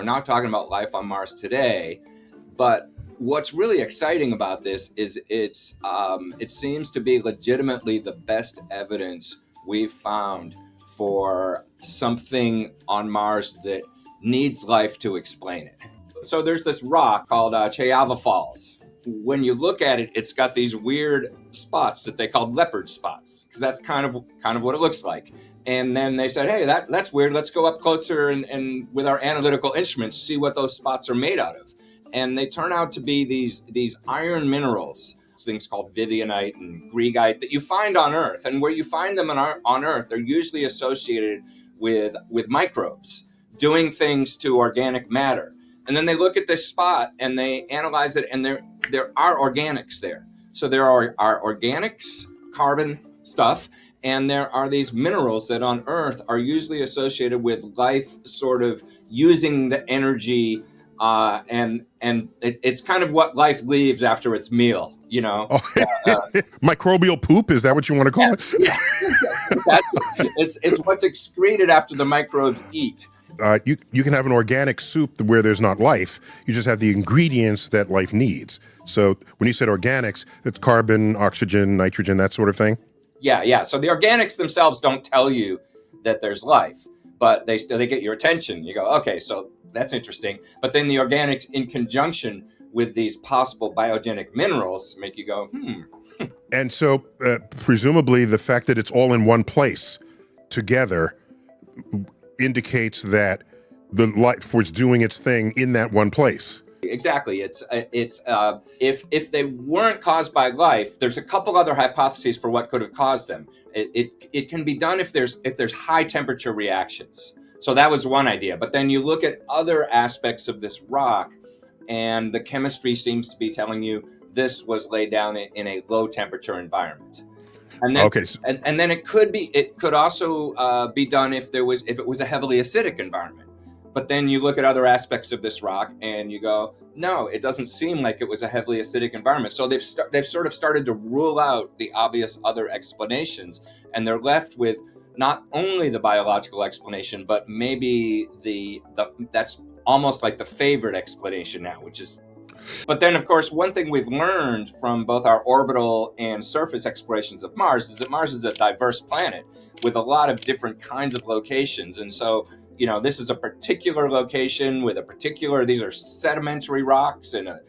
We're not talking about life on Mars today, but what's really exciting about this is it seems to be legitimately the best evidence we've found for something on Mars that needs life to explain it. So there's this rock called Chayava Falls. When you look at it, it's got these weird spots that they call leopard spots, because that's kind of what it looks like. And then they said, hey, that's weird. Let's go up closer and with our analytical instruments, see what those spots are made out of. And they turn out to be these iron minerals, things called Vivianite and Regite that you find on Earth. And where you find them on Earth, they're usually associated with microbes doing things to organic matter. And then they look at this spot and they analyze it, and there are organics there. So there are organics, carbon stuff, and there are these minerals that on Earth are usually associated with life sort of using the energy, and it's kind of what life leaves after its meal, you know. Microbial poop, is that what you want to call it? Yeah. It's what's excreted after the microbes eat. You can have an organic soup where there's not life. You just have the ingredients that life needs. So when you said organics, it's carbon, oxygen, nitrogen, that sort of thing? Yeah. So the organics themselves don't tell you that there's life, but they get your attention. You go, okay, so that's interesting. But then the organics in conjunction with these possible biogenic minerals make you go, And so presumably the fact that it's all in one place together indicates that the life was doing its thing in that one place. Exactly. It's if they weren't caused by life, there's a couple other hypotheses for what could have caused them. It can be done if there's high temperature reactions. So that was one idea. But then you look at other aspects of this rock, and the chemistry seems to be telling you this was laid down in a low temperature environment. And then, and then it could also be done if it was a heavily acidic environment. But then you look at other aspects of this rock and you go, no, it doesn't seem like it was a heavily acidic environment. So they've sort of started to rule out the obvious other explanations, and they're left with not only the biological explanation, but maybe that's almost like the favorite explanation now, which is. But then, of course, one thing we've learned from both our orbital and surface explorations of Mars is that Mars is a diverse planet with a lot of different kinds of locations. And so, you know, this is a particular location with these are sedimentary rocks in a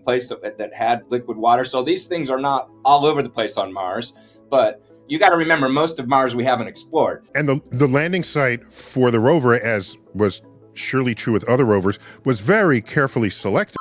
place that had liquid water. So these things are not all over the place on Mars, but you got to remember, most of Mars we haven't explored. And the landing site for the rover, as was surely true with other rovers, was very carefully selected.